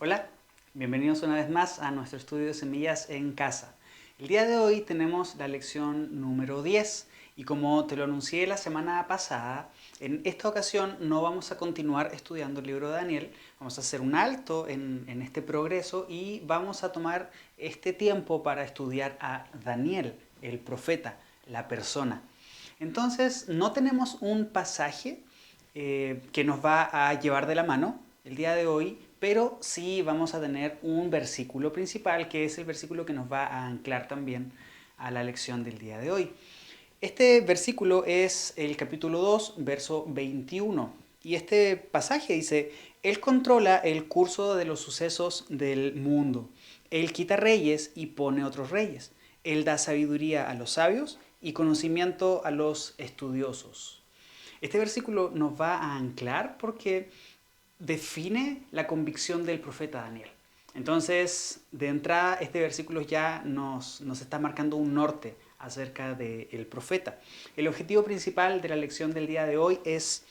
Hola, bienvenidos una vez más a nuestro estudio de semillas en casa. El día de hoy tenemos la lección número 10 y como te lo anuncié la semana pasada, en esta ocasión no vamos a continuar estudiando el libro de Daniel, vamos a hacer un alto en este progreso y vamos a tomar este tiempo para estudiar a Daniel, el profeta, la persona. Entonces, no tenemos un pasaje que nos va a llevar de la mano el día de hoy, pero sí vamos a tener un versículo principal, que es el versículo que nos va a anclar también a la lección del día de hoy. Este versículo es el capítulo 2, verso 21. Y este pasaje dice, Él controla el curso de los sucesos del mundo. Él quita reyes y pone otros reyes. Él da sabiduría a los sabios y conocimiento a los estudiosos. Este versículo nos va a anclar porque define la convicción del profeta Daniel. Entonces, de entrada, este versículo ya nos está marcando un norte acerca del profeta. El objetivo principal de la lección del día de hoy es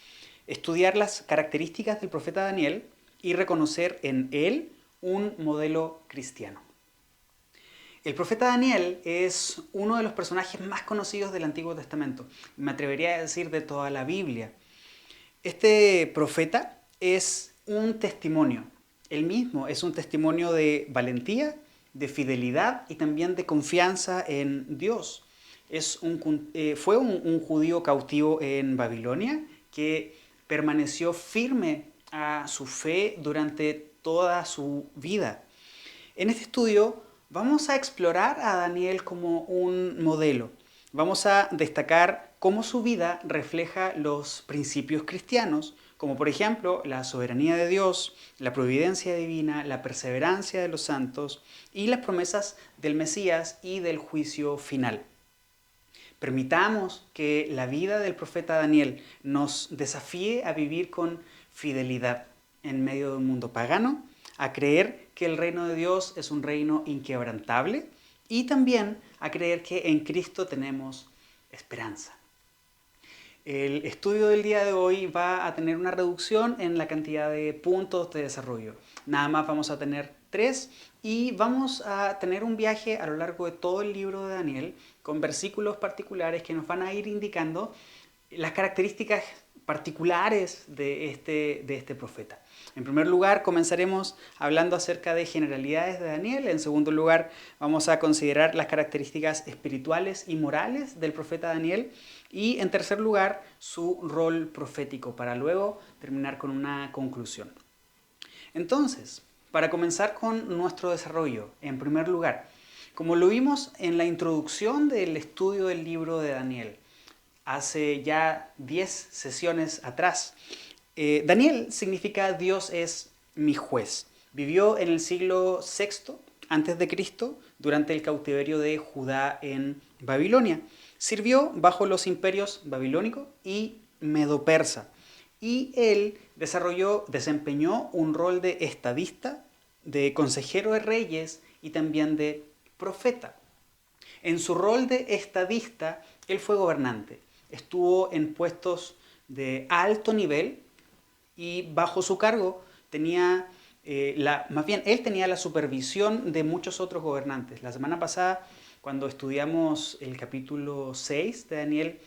estudiar las características del profeta Daniel y reconocer en él un modelo cristiano. El profeta Daniel es uno de los personajes más conocidos del Antiguo Testamento. Me atrevería a decir de toda la Biblia. Este profeta es un testimonio. Él mismo es un testimonio de valentía, de fidelidad y también de confianza en Dios. Fue un judío cautivo en Babilonia que permaneció firme a su fe durante toda su vida. En este estudio vamos a explorar a Daniel como un modelo. Vamos a destacar cómo su vida refleja los principios cristianos, como por ejemplo la soberanía de Dios, la providencia divina, la perseverancia de los santos y las promesas del Mesías y del juicio final. Permitamos que la vida del profeta Daniel nos desafíe a vivir con fidelidad en medio de un mundo pagano, a creer que el reino de Dios es un reino inquebrantable y también a creer que en Cristo tenemos esperanza. El estudio del día de hoy va a tener una reducción en la cantidad de puntos de desarrollo. Nada más vamos a tener 3 y vamos a tener un viaje a lo largo de todo el libro de Daniel con versículos particulares que nos van a ir indicando las características particulares de este profeta. En primer lugar, comenzaremos hablando acerca de generalidades de Daniel. En segundo lugar, vamos a considerar las características espirituales y morales del profeta Daniel. Y en tercer lugar, su rol profético, para luego terminar con una conclusión. Entonces, para comenzar con nuestro desarrollo, en primer lugar, como lo vimos en la introducción del estudio del libro de Daniel, hace ya 10 sesiones atrás, Daniel significa Dios es mi juez. Vivió en el siglo VI antes de Cristo durante el cautiverio de Judá en Babilonia. Sirvió bajo los imperios babilónico y medo-persa. Y él desempeñó un rol de estadista, de consejero de reyes y también de profeta. En su rol de estadista, él fue gobernante. Estuvo en puestos de alto nivel y bajo su cargo tenía, más bien, él tenía la supervisión de muchos otros gobernantes. La semana pasada, cuando estudiamos el capítulo 6 de Daniel,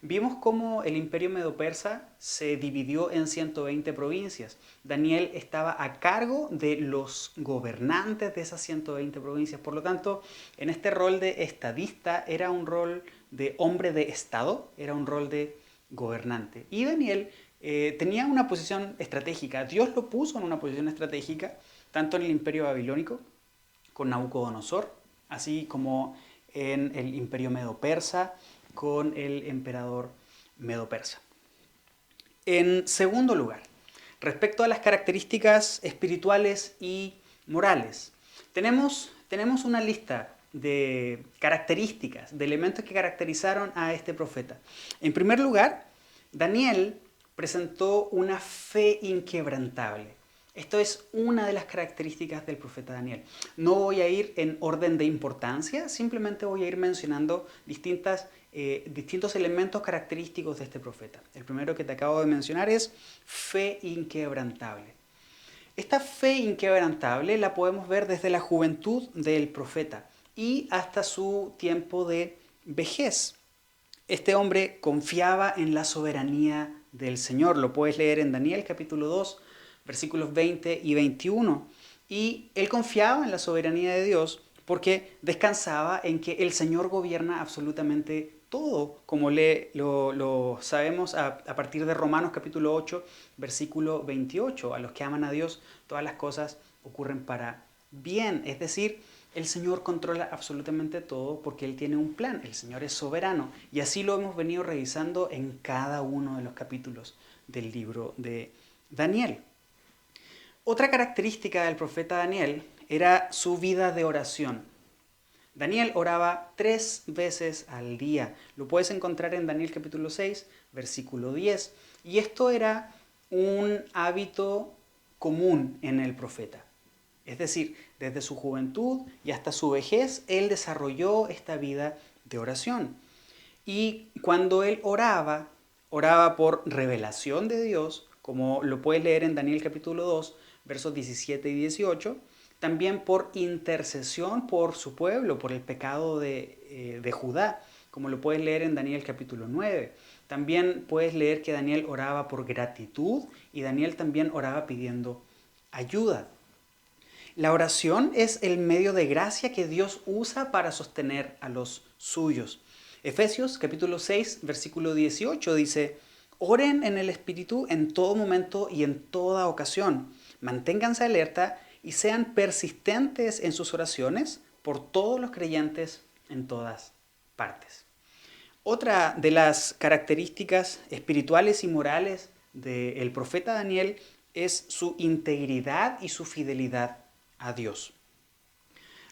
vimos cómo el imperio medo-persa se dividió en 120 provincias. Daniel estaba a cargo de los gobernantes de esas 120 provincias. Por lo tanto, en este rol de estadista era un rol de hombre de Estado, era un rol de gobernante. Y Daniel tenía una posición estratégica. Dios lo puso en una posición estratégica, tanto en el imperio babilónico, con Nabucodonosor, así como en el imperio medo-persa, con el emperador medo-persa. En segundo lugar, respecto a las características espirituales y morales, tenemos una lista de características, de elementos que caracterizaron a este profeta. En primer lugar, Daniel presentó una fe inquebrantable. Esto es una de las características del profeta Daniel. No voy a ir en orden de importancia, simplemente voy a ir mencionando distintos elementos característicos de este profeta. El primero que te acabo de mencionar es fe inquebrantable. Esta fe inquebrantable la podemos ver desde la juventud del profeta y hasta su tiempo de vejez. Este hombre confiaba en la soberanía del Señor. Lo puedes leer en Daniel capítulo 2, versículos 20 y 21. Y él confiaba en la soberanía de Dios porque descansaba en que el Señor gobierna absolutamente todo, como lo sabemos a partir de Romanos capítulo 8, versículo 28. A los que aman a Dios, todas las cosas ocurren para bien. Es decir, el Señor controla absolutamente todo porque Él tiene un plan. El Señor es soberano. Y así lo hemos venido revisando en cada uno de los capítulos del libro de Daniel. Otra característica del profeta Daniel era su vida de oración. Daniel oraba 3 veces al día. Lo puedes encontrar en Daniel capítulo 6, versículo 10. Y esto era un hábito común en el profeta. Es decir, desde su juventud y hasta su vejez, él desarrolló esta vida de oración. Y cuando él oraba, oraba por revelación de Dios, como lo puedes leer en Daniel capítulo 2, versos 17 y 18, también por intercesión por su pueblo, por el pecado de Judá, como lo puedes leer en Daniel capítulo 9. También puedes leer que Daniel oraba por gratitud y Daniel también oraba pidiendo ayuda. La oración es el medio de gracia que Dios usa para sostener a los suyos. Efesios capítulo 6, versículo 18 dice: oren en el Espíritu en todo momento y en toda ocasión. Manténganse alerta y sean persistentes en sus oraciones por todos los creyentes en todas partes. Otra de las características espirituales y morales del profeta Daniel es su integridad y su fidelidad a Dios.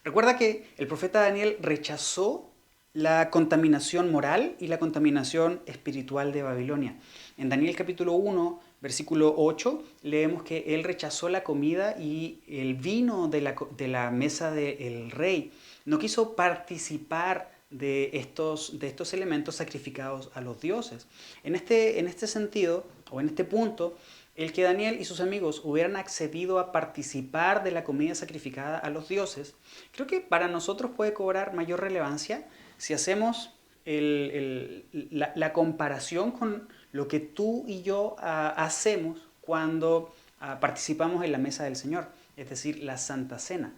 Recuerda que el profeta Daniel rechazó la contaminación moral y la contaminación espiritual de Babilonia. En Daniel capítulo 1, versículo 8, leemos que él rechazó la comida y el vino de la mesa del rey. No quiso participar de estos elementos sacrificados a los dioses. En este sentido, o en este punto, el que Daniel y sus amigos hubieran accedido a participar de la comida sacrificada a los dioses, creo que para nosotros puede cobrar mayor relevancia si hacemos la comparación con lo que tú y yo hacemos cuando participamos en la mesa del Señor, es decir, la Santa Cena.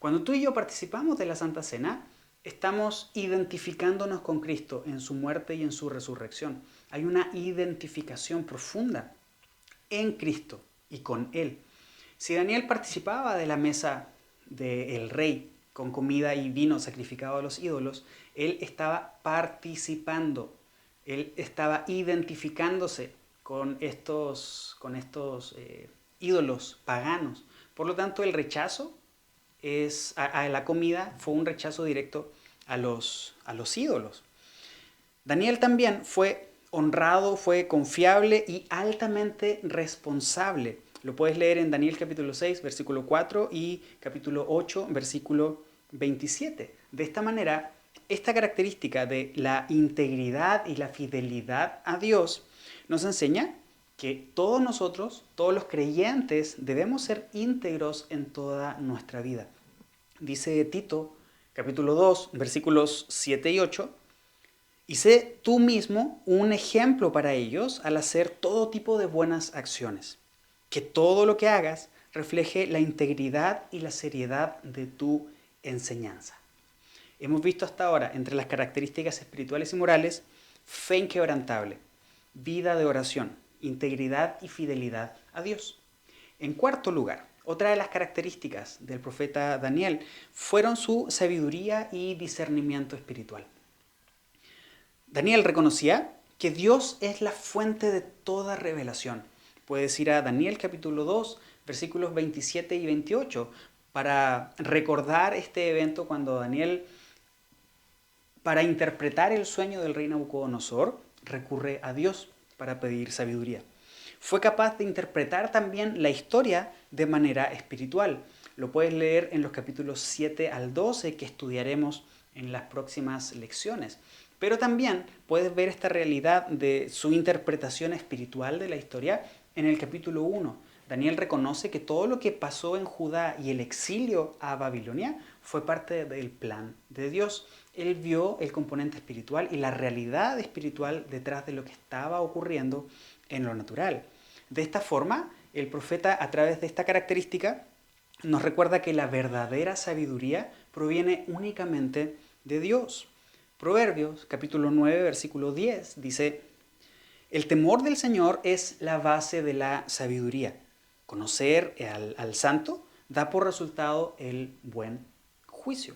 Cuando tú y yo participamos de la Santa Cena, estamos identificándonos con Cristo en su muerte y en su resurrección. Hay una identificación profunda en Cristo y con Él. Si Daniel participaba de la mesa del rey con comida y vino sacrificado a los ídolos, él estaba participando, él estaba identificándose con estos ídolos paganos. Por lo tanto, el rechazo a la comida fue un rechazo directo a los ídolos. Daniel también fue honrado, fue confiable y altamente responsable. Lo puedes leer en Daniel capítulo 6, versículo 4 y capítulo 8, versículo 27. De esta manera, esta característica de la integridad y la fidelidad a Dios nos enseña que todos nosotros, todos los creyentes, debemos ser íntegros en toda nuestra vida. Dice Tito, capítulo 2, versículos 7 y 8, y sé tú mismo un ejemplo para ellos al hacer todo tipo de buenas acciones. Que todo lo que hagas refleje la integridad y la seriedad de tu enseñanza. Hemos visto hasta ahora, entre las características espirituales y morales, fe inquebrantable, vida de oración, integridad y fidelidad a Dios. En cuarto lugar, otra de las características del profeta Daniel fueron su sabiduría y discernimiento espiritual. Daniel reconocía que Dios es la fuente de toda revelación. Puedes ir a Daniel capítulo 2, versículos 27 y 28 para recordar este evento cuando Daniel, para interpretar el sueño del rey Nabucodonosor, recurre a Dios para pedir sabiduría. Fue capaz de interpretar también la historia de manera espiritual. Lo puedes leer en los capítulos 7 al 12 que estudiaremos en las próximas lecciones. Pero también puedes ver esta realidad de su interpretación espiritual de la historia en el capítulo 1. Daniel reconoce que todo lo que pasó en Judá y el exilio a Babilonia fue parte del plan de Dios. Él vio el componente espiritual y la realidad espiritual detrás de lo que estaba ocurriendo en lo natural. De esta forma, el profeta, a través de esta característica, nos recuerda que la verdadera sabiduría proviene únicamente de Dios. Proverbios, capítulo 9, versículo 10, dice: el temor del Señor es la base de la sabiduría. Conocer al santo da por resultado el buen juicio.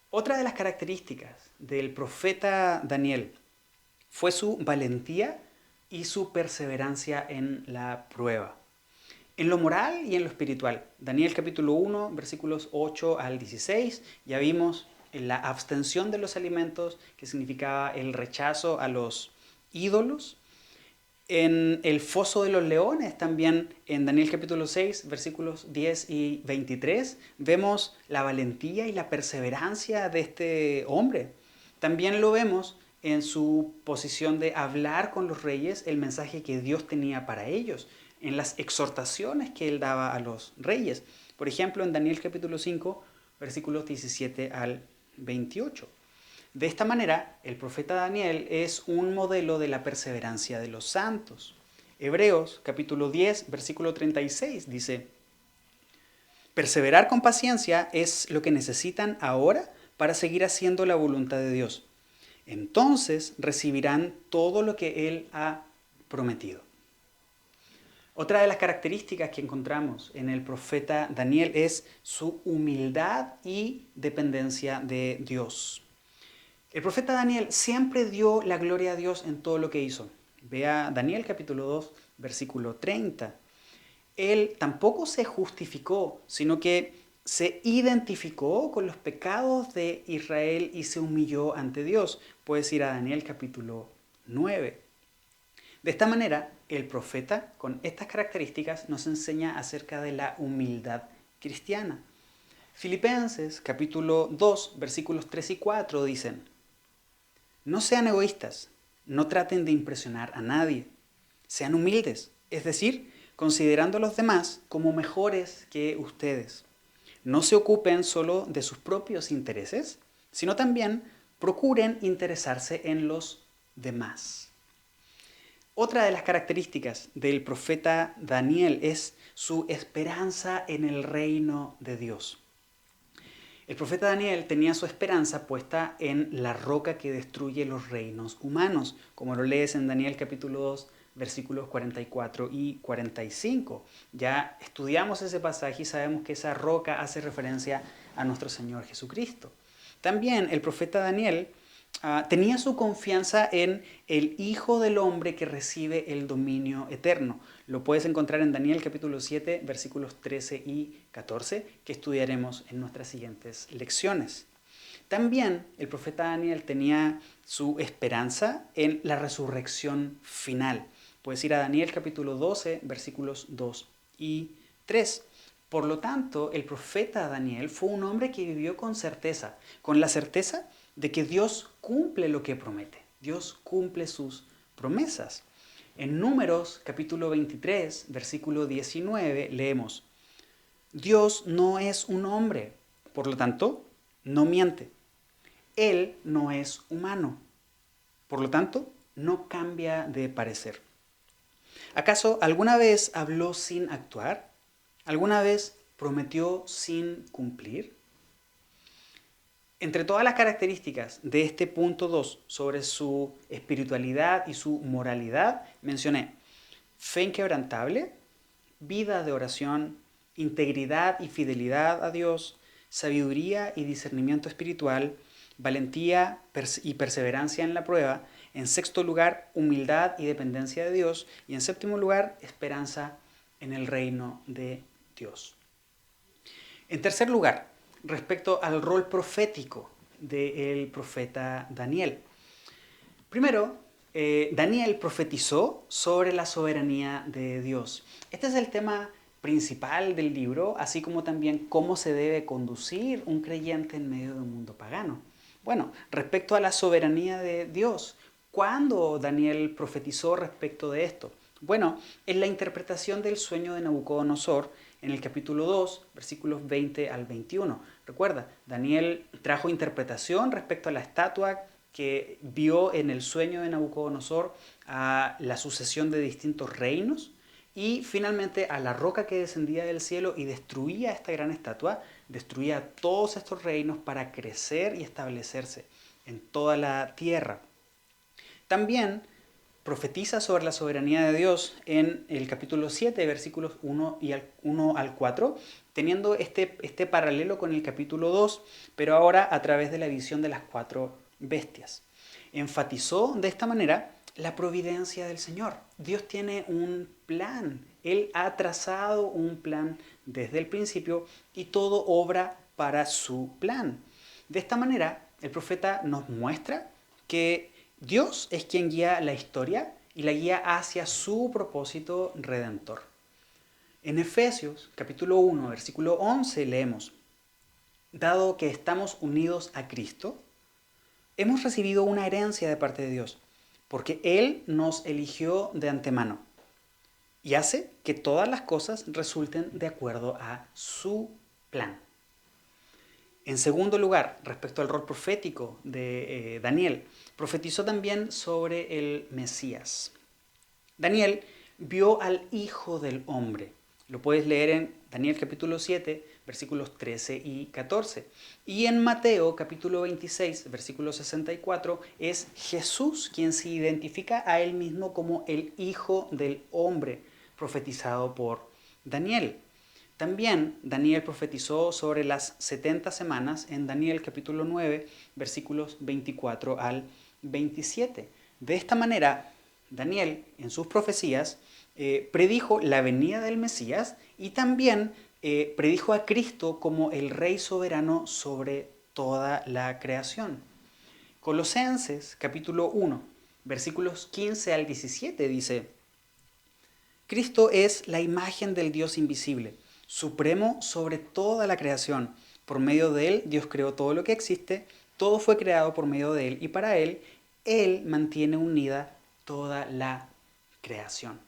Otra de las características del profeta Daniel fue su valentía y su perseverancia en la prueba. En lo moral y en lo espiritual. Daniel capítulo 1, versículos 8 al 16, ya vimos la abstención de los alimentos, que significaba el rechazo a los ídolos. En el foso de los leones, también en Daniel capítulo 6, versículos 10 y 23, vemos la valentía y la perseverancia de este hombre. También lo vemos en su posición de hablar con los reyes el mensaje que Dios tenía para ellos, en las exhortaciones que él daba a los reyes. Por ejemplo, en Daniel capítulo 5, versículos 17 al 28. De esta manera, el profeta Daniel es un modelo de la perseverancia de los santos. Hebreos capítulo 10, versículo 36 dice: perseverar con paciencia es lo que necesitan ahora para seguir haciendo la voluntad de Dios. Entonces recibirán todo lo que Él ha prometido. Otra de las características que encontramos en el profeta Daniel es su humildad y dependencia de Dios. El profeta Daniel siempre dio la gloria a Dios en todo lo que hizo. Vea Daniel capítulo 2, versículo 30. Él tampoco se justificó, sino que se identificó con los pecados de Israel y se humilló ante Dios. Puedes ir a Daniel capítulo 9. De esta manera, el profeta, con estas características, nos enseña acerca de la humildad cristiana. Filipenses capítulo 2, versículos 3 y 4 dicen: no sean egoístas, no traten de impresionar a nadie, sean humildes, es decir, considerando a los demás como mejores que ustedes. No se ocupen solo de sus propios intereses, sino también procuren interesarse en los demás. Otra de las características del profeta Daniel es su esperanza en el reino de Dios. El profeta Daniel tenía su esperanza puesta en la roca que destruye los reinos humanos, como lo lees en Daniel capítulo 2, versículos 44 y 45. Ya estudiamos ese pasaje y sabemos que esa roca hace referencia a nuestro Señor Jesucristo. También el profeta Daniel tenía su confianza en el Hijo del Hombre que recibe el dominio eterno. Lo puedes encontrar en Daniel capítulo 7, versículos 13 y 14, que estudiaremos en nuestras siguientes lecciones. También el profeta Daniel tenía su esperanza en la resurrección final. Puedes ir a Daniel capítulo 12, versículos 2 y 3. Por lo tanto, el profeta Daniel fue un hombre que vivió con certeza, con la certeza de que Dios cumple lo que promete. Dios cumple sus promesas. En Números capítulo 23, versículo 19, leemos: Dios no es un hombre, por lo tanto, no miente. Él no es humano, por lo tanto, no cambia de parecer. ¿Acaso alguna vez habló sin actuar? ¿Alguna vez prometió sin cumplir? Entre todas las características de este punto 2 sobre su espiritualidad y su moralidad, mencioné fe inquebrantable, vida de oración, integridad y fidelidad a Dios, sabiduría y discernimiento espiritual, valentía y perseverancia en la prueba. En sexto lugar, humildad y dependencia de Dios. Y en séptimo lugar, esperanza en el reino de Dios. En tercer lugar, respecto al rol profético del profeta Daniel. Primero, Daniel profetizó sobre la soberanía de Dios. Este es el tema principal del libro, así como también cómo se debe conducir un creyente en medio de un mundo pagano. Bueno, respecto a la soberanía de Dios, ¿cuándo Daniel profetizó respecto de esto? Bueno, en la interpretación del sueño de Nabucodonosor, en el capítulo 2, versículos 20 al 21. Recuerda, Daniel trajo interpretación respecto a la estatua que vio en el sueño de Nabucodonosor, a la sucesión de distintos reinos y finalmente a la roca que descendía del cielo y destruía esta gran estatua, destruía todos estos reinos para crecer y establecerse en toda la tierra. También profetiza sobre la soberanía de Dios en el capítulo 7, versículos 1 al 4, teniendo este paralelo con el capítulo 2, pero ahora a través de la visión de las 4 bestias. Enfatizó de esta manera la providencia del Señor. Dios tiene un plan. Él ha trazado un plan desde el principio y todo obra para su plan. De esta manera, el profeta nos muestra que Dios es quien guía la historia y la guía hacia su propósito redentor. En Efesios capítulo 1, versículo 11 leemos: dado que estamos unidos a Cristo, hemos recibido una herencia de parte de Dios, porque Él nos eligió de antemano y hace que todas las cosas resulten de acuerdo a su plan. En segundo lugar, respecto al rol profético de Daniel, profetizó también sobre el Mesías. Daniel vio al Hijo del Hombre. Lo puedes leer en Daniel capítulo 7, versículos 13 y 14. Y en Mateo capítulo 26, versículo 64, es Jesús quien se identifica a él mismo como el Hijo del Hombre, profetizado por Daniel. También Daniel profetizó sobre las 70 semanas en Daniel capítulo 9, versículos 24 al 27. De esta manera, Daniel en sus profecías predijo la venida del Mesías y también predijo a Cristo como el Rey soberano sobre toda la creación. Colosenses capítulo 1, versículos 15 al 17 dice: Cristo es la imagen del Dios invisible, supremo sobre toda la creación. Por medio de Él, Dios creó todo lo que existe, todo fue creado por medio de Él y para Él, Él mantiene unida toda la creación.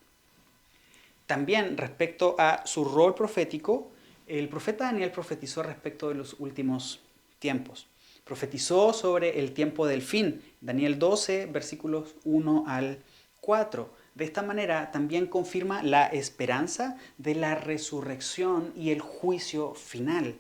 También respecto a su rol profético, el profeta Daniel profetizó respecto de los últimos tiempos. Profetizó sobre el tiempo del fin, Daniel 12, versículos 1 al 4. De esta manera también confirma la esperanza de la resurrección y el juicio final.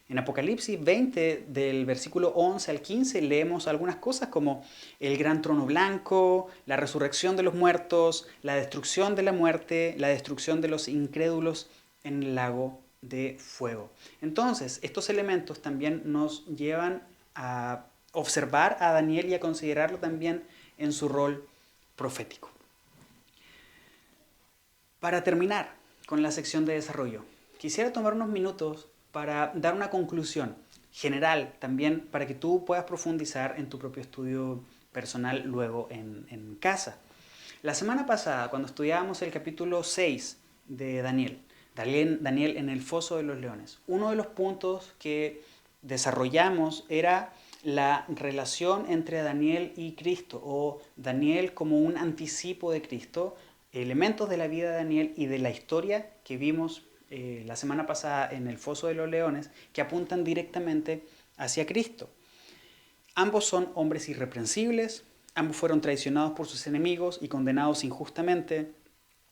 En Apocalipsis 20, del versículo 11 al 15, leemos algunas cosas como el gran trono blanco, la resurrección de los muertos, la destrucción de la muerte, la destrucción de los incrédulos en el lago de fuego. Entonces, estos elementos también nos llevan a observar a Daniel y a considerarlo también en su rol profético. Para terminar con la sección de desarrollo, quisiera tomar unos minutos para dar una conclusión general también para que tú puedas profundizar en tu propio estudio personal luego en casa. La semana pasada, cuando estudiábamos el capítulo 6 de Daniel en el foso de los leones, uno de los puntos que desarrollamos era la relación entre Daniel y Cristo, o Daniel como un anticipo de Cristo, elementos de la vida de Daniel y de la historia que vimos la semana pasada en el foso de los leones, que apuntan directamente hacia Cristo. Ambos son hombres irreprensibles, ambos fueron traicionados por sus enemigos y condenados injustamente,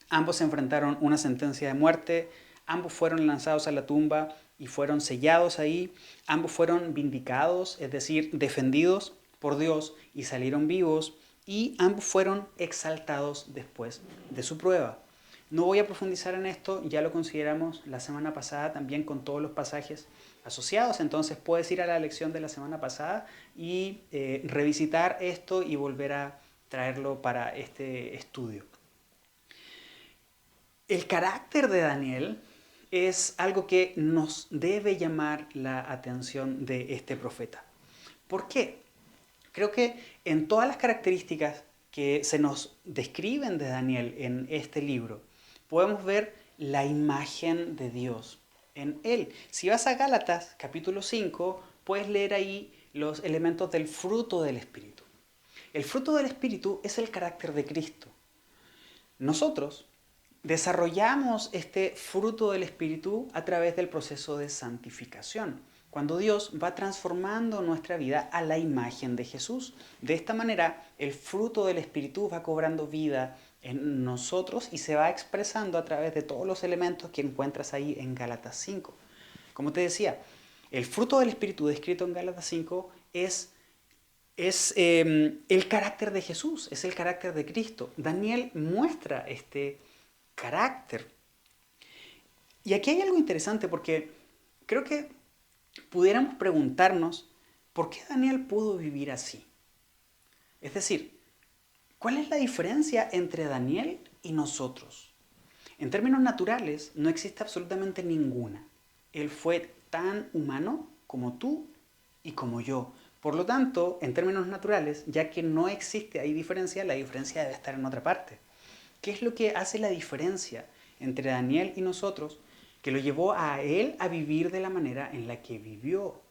ambos enfrentaron una sentencia de muerte, ambos fueron lanzados a la tumba y fueron sellados ahí, ambos fueron vindicados, es decir, defendidos por Dios y salieron vivos, y ambos fueron exaltados después de su prueba. No voy a profundizar en esto, ya lo consideramos la semana pasada también con todos los pasajes asociados, entonces puedes ir a la lección de la semana pasada y revisitar esto y volver a traerlo para este estudio. El carácter de Daniel es algo que nos debe llamar la atención de este profeta. ¿Por qué? Creo que en todas las características que se nos describen de Daniel en este libro, podemos ver la imagen de Dios en él. Si vas a Gálatas capítulo 5, puedes leer ahí los elementos del fruto del Espíritu. El fruto del Espíritu es el carácter de Cristo. nosotros desarrollamos este fruto del Espíritu a través del proceso de santificación, cuando Dios va transformando nuestra vida a la imagen de Jesús. De esta manera, el fruto del Espíritu va cobrando vida en nosotros y se va expresando a través de todos los elementos que encuentras ahí en Gálatas 5. Como te decía, el fruto del Espíritu descrito en Gálatas 5 es el carácter de Jesús, es el carácter de Cristo. Daniel muestra este carácter. Y aquí hay algo interesante porque creo que pudiéramos preguntarnos por qué Daniel pudo vivir así. Es decir, ¿cuál es la diferencia entre Daniel y nosotros? En términos naturales, no existe absolutamente ninguna. Él fue tan humano como tú y como yo. Por lo tanto, en términos naturales, ya que no existe ahí diferencia, la diferencia debe estar en otra parte. ¿Qué es lo que hace la diferencia entre Daniel y nosotros que lo llevó a él a vivir de la manera en la que vivió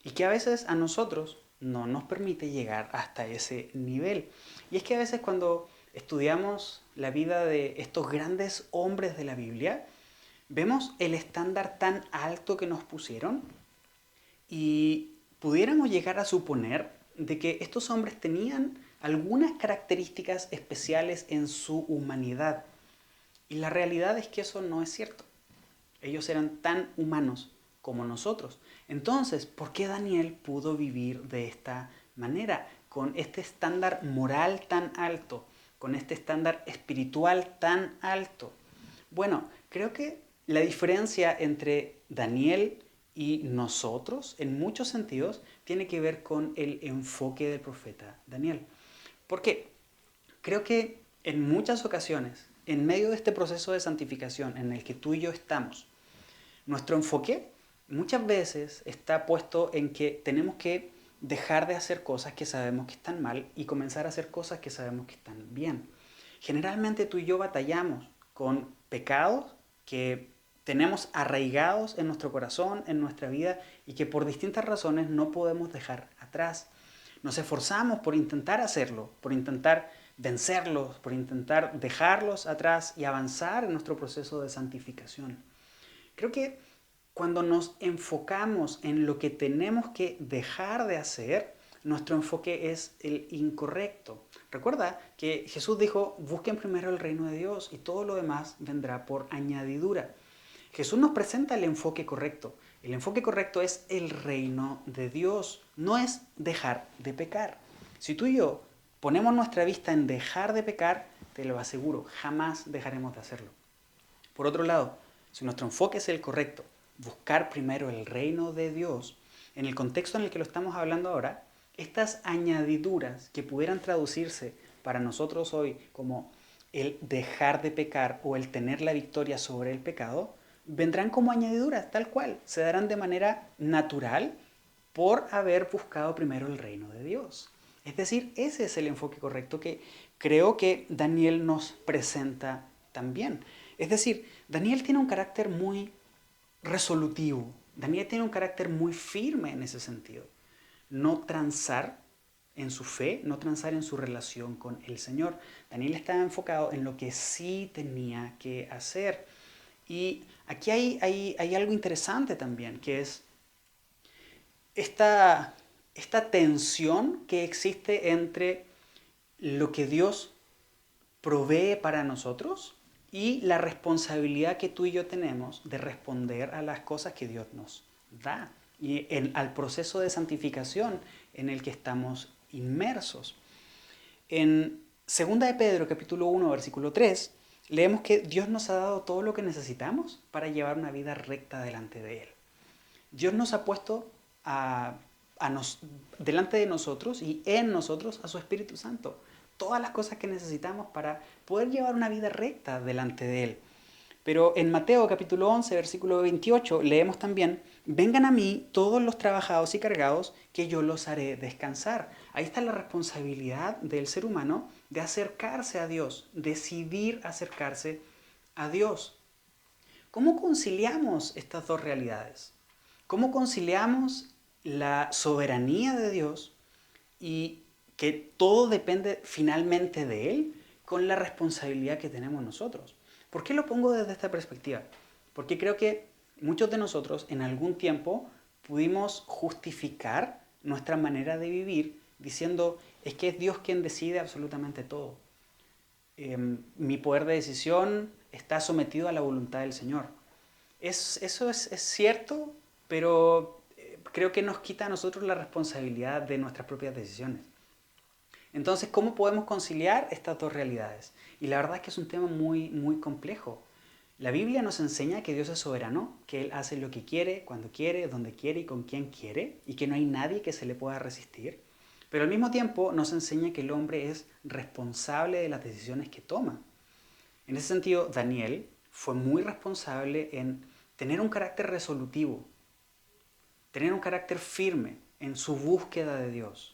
y que a veces a nosotros no nos permite llegar hasta ese nivel? Y es que a veces cuando estudiamos la vida de estos grandes hombres de la Biblia, vemos el estándar tan alto que nos pusieron y pudiéramos llegar a suponer de que estos hombres tenían algunas características especiales en su humanidad. Y la realidad es que eso no es cierto. Ellos eran tan humanos como nosotros. Entonces, ¿por qué Daniel pudo vivir de esta manera? Con este estándar moral tan alto, con este estándar espiritual tan alto. Bueno, creo que la diferencia entre Daniel y nosotros, en muchos sentidos, tiene que ver con el enfoque del profeta Daniel. ¿Por qué? Creo que en muchas ocasiones, en medio de este proceso de santificación en el que tú y yo estamos, nuestro enfoque muchas veces está puesto en que tenemos que dejar de hacer cosas que sabemos que están mal y comenzar a hacer cosas que sabemos que están bien. Generalmente tú y yo batallamos con pecados que tenemos arraigados en nuestro corazón, en nuestra vida y que por distintas razones no podemos dejar atrás. Nos esforzamos por intentar hacerlo, por intentar vencerlos, por intentar dejarlos atrás y avanzar en nuestro proceso de santificación. Creo que cuando nos enfocamos en lo que tenemos que dejar de hacer, nuestro enfoque es el incorrecto. Recuerda que Jesús dijo, busquen primero el reino de Dios y todo lo demás vendrá por añadidura. Jesús nos presenta el enfoque correcto. El enfoque correcto es el reino de Dios, no es dejar de pecar. Si tú y yo ponemos nuestra vista en dejar de pecar, te lo aseguro, jamás dejaremos de hacerlo. Por otro lado, si nuestro enfoque es el correcto, buscar primero el reino de Dios, en el contexto en el que lo estamos hablando ahora, estas añadiduras que pudieran traducirse para nosotros hoy como el dejar de pecar o el tener la victoria sobre el pecado, vendrán como añadiduras, tal cual, se darán de manera natural por haber buscado primero el reino de Dios. Es decir, ese es el enfoque correcto que creo que Daniel nos presenta también. Es decir, Daniel tiene un carácter muy resolutivo. Daniel tiene un carácter muy firme en ese sentido. No transar en su fe, no transar en su relación con el Señor. Daniel estaba enfocado en lo que sí tenía que hacer. Y aquí hay algo interesante también, que es esta tensión que existe entre lo que Dios provee para nosotros y la responsabilidad que tú y yo tenemos de responder a las cosas que Dios nos da y al proceso de santificación en el que estamos inmersos. En 2 de Pedro, capítulo 1, versículo 3, leemos que Dios nos ha dado todo lo que necesitamos para llevar una vida recta delante de Él. Dios nos ha puesto delante de nosotros y en nosotros a su Espíritu Santo. Todas las cosas que necesitamos para poder llevar una vida recta delante de Él. Pero en Mateo capítulo 11, versículo 28, leemos también, vengan a mí todos los trabajados y cargados, que yo los haré descansar. Ahí está la responsabilidad del ser humano de acercarse a Dios, decidir acercarse a Dios. ¿Cómo conciliamos estas dos realidades? ¿Cómo conciliamos la soberanía de Dios y que todo depende finalmente de Él con la responsabilidad que tenemos nosotros. ¿Por qué lo pongo desde esta perspectiva? Porque creo que muchos de nosotros en algún tiempo pudimos justificar nuestra manera de vivir diciendo, es que es Dios quien decide absolutamente todo. Mi poder de decisión está sometido a la voluntad del Señor. Eso es cierto, pero creo que nos quita a nosotros la responsabilidad de nuestras propias decisiones. Entonces, ¿cómo podemos conciliar estas dos realidades? Y la verdad es que es un tema muy, muy complejo. La Biblia nos enseña que Dios es soberano, que Él hace lo que quiere, cuando quiere, donde quiere y con quien quiere, y que no hay nadie que se le pueda resistir. Pero al mismo tiempo nos enseña que el hombre es responsable de las decisiones que toma. En ese sentido, Daniel fue muy responsable en tener un carácter resolutivo, tener un carácter firme en su búsqueda de Dios.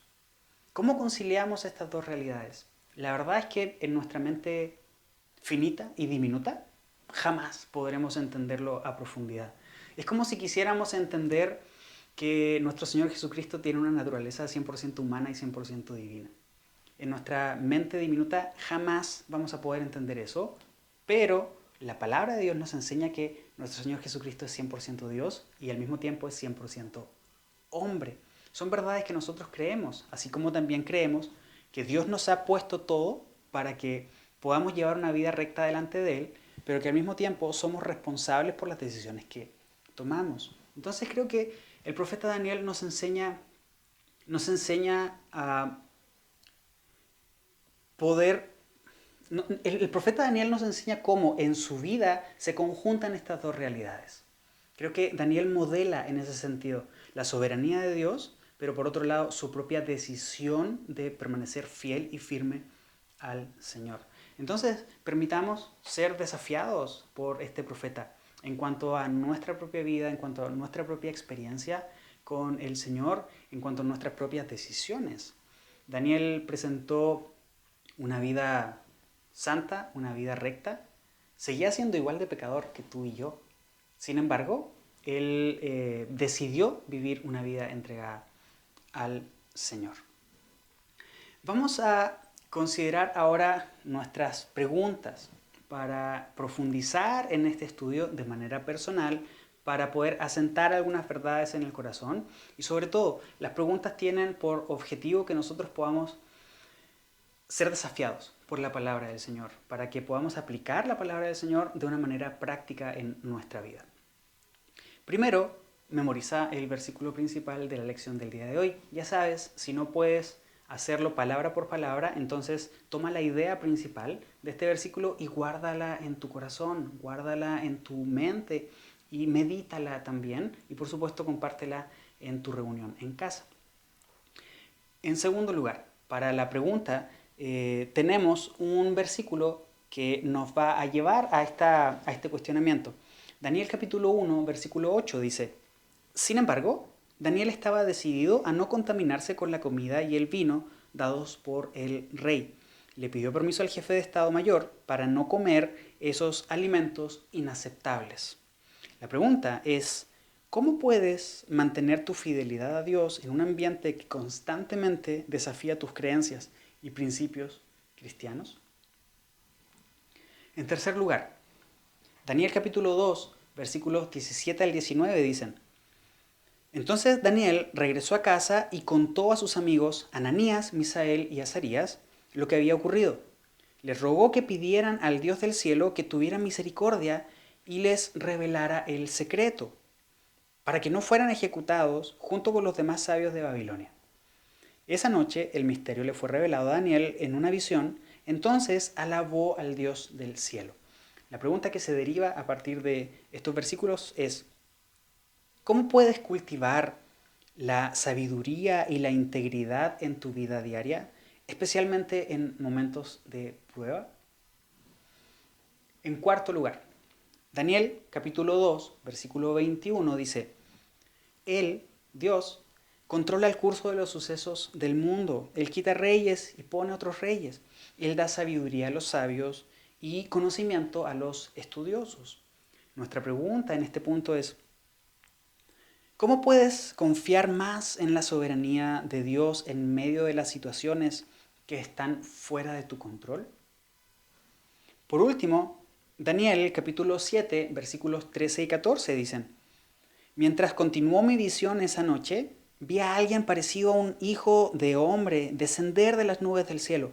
¿Cómo conciliamos estas dos realidades? La verdad es que en nuestra mente finita y diminuta jamás podremos entenderlo a profundidad. Es como si quisiéramos entender que nuestro Señor Jesucristo tiene una naturaleza 100% humana y 100% divina. En nuestra mente diminuta jamás vamos a poder entender eso, pero la palabra de Dios nos enseña que nuestro Señor Jesucristo es 100% Dios y al mismo tiempo es 100% hombre. Son verdades que nosotros creemos, así como también creemos que Dios nos ha puesto todo para que podamos llevar una vida recta delante de Él, pero que al mismo tiempo somos responsables por las decisiones que tomamos. Entonces creo que el profeta Daniel nos enseña a poder... El profeta Daniel nos enseña cómo en su vida se conjuntan estas dos realidades. Creo que Daniel modela en ese sentido la soberanía de Dios, pero por otro lado su propia decisión de permanecer fiel y firme al Señor. Entonces, permitamos ser desafiados por este profeta en cuanto a nuestra propia vida, en cuanto a nuestra propia experiencia con el Señor, en cuanto a nuestras propias decisiones. Daniel presentó una vida santa, una vida recta, seguía siendo igual de pecador que tú y yo. Sin embargo, él decidió vivir una vida entregada al Señor. Vamos a considerar ahora nuestras preguntas para profundizar en este estudio de manera personal, para poder asentar algunas verdades en el corazón y sobre todo las preguntas tienen por objetivo que nosotros podamos ser desafiados por la palabra del Señor, para que podamos aplicar la palabra del Señor de una manera práctica en nuestra vida. Primero, memoriza el versículo principal de la lección del día de hoy. Ya sabes, si no puedes hacerlo palabra por palabra, entonces toma la idea principal de este versículo y guárdala en tu corazón, guárdala en tu mente y medítala también y por supuesto compártela en tu reunión en casa. En segundo lugar, para la pregunta, tenemos un versículo que nos va a llevar a este cuestionamiento. Daniel capítulo 1, versículo 8 dice, sin embargo, Daniel estaba decidido a no contaminarse con la comida y el vino dados por el rey. Le pidió permiso al jefe de Estado Mayor para no comer esos alimentos inaceptables. La pregunta es, ¿cómo puedes mantener tu fidelidad a Dios en un ambiente que constantemente desafía tus creencias y principios cristianos? En tercer lugar, Daniel capítulo 2, versículos 17 al 19 dicen, entonces Daniel regresó a casa y contó a sus amigos Ananías, Misael y Azarías lo que había ocurrido. Les rogó que pidieran al Dios del cielo que tuviera misericordia y les revelara el secreto, para que no fueran ejecutados junto con los demás sabios de Babilonia. Esa noche el misterio le fue revelado a Daniel en una visión, entonces alabó al Dios del cielo. La pregunta que se deriva a partir de estos versículos es, ¿cómo puedes cultivar la sabiduría y la integridad en tu vida diaria, especialmente en momentos de prueba? En cuarto lugar, Daniel capítulo 2, versículo 21 dice, Él, Dios, controla el curso de los sucesos del mundo. Él quita reyes y pone otros reyes. Él da sabiduría a los sabios y conocimiento a los estudiosos. Nuestra pregunta en este punto es, ¿cómo puedes confiar más en la soberanía de Dios en medio de las situaciones que están fuera de tu control? Por último, Daniel capítulo 7, versículos 13 y 14 dicen: Mientras continuó mi visión esa noche, vi a alguien parecido a un hijo de hombre descender de las nubes del cielo.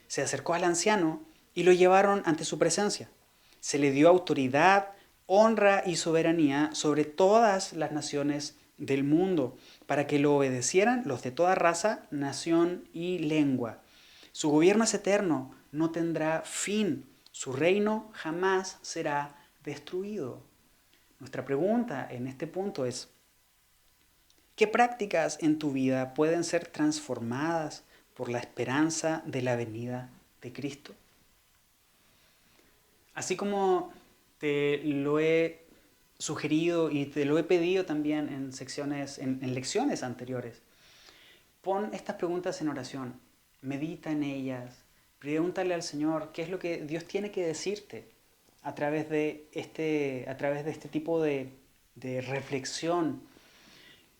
Se acercó al anciano y lo llevaron ante su presencia. Se le dio autoridad, honra y soberanía sobre todas las naciones del mundo, para que lo obedecieran los de toda raza, nación y lengua. Su gobierno es eterno, no tendrá fin. Su reino jamás será destruido. Nuestra pregunta en este punto es: ¿qué prácticas en tu vida pueden ser transformadas por la esperanza de la venida de Cristo? Así como te lo he sugerido y te lo he pedido también en lecciones anteriores, pon estas preguntas en oración, medita en ellas, pregúntale al Señor qué es lo que Dios tiene que decirte a través de este tipo de reflexión.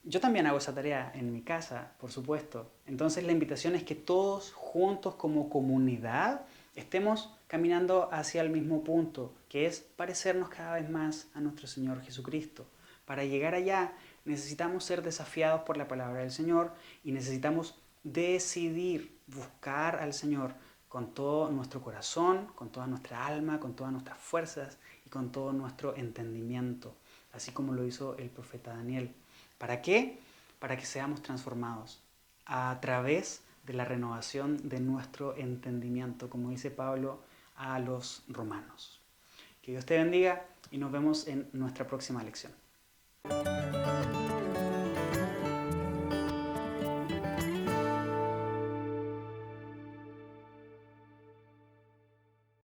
Yo también hago esa tarea en mi casa, por supuesto. Entonces la invitación es que todos juntos como comunidad estemos caminando hacia el mismo punto, que es parecernos cada vez más a nuestro Señor Jesucristo. Para llegar allá necesitamos ser desafiados por la palabra del Señor y necesitamos decidir buscar al Señor con todo nuestro corazón, con toda nuestra alma, con todas nuestras fuerzas y con todo nuestro entendimiento, así como lo hizo el profeta Daniel. ¿Para qué? Para que seamos transformados a través de la renovación de nuestro entendimiento, como dice Pablo a los romanos. Que Dios te bendiga y nos vemos en nuestra próxima lección.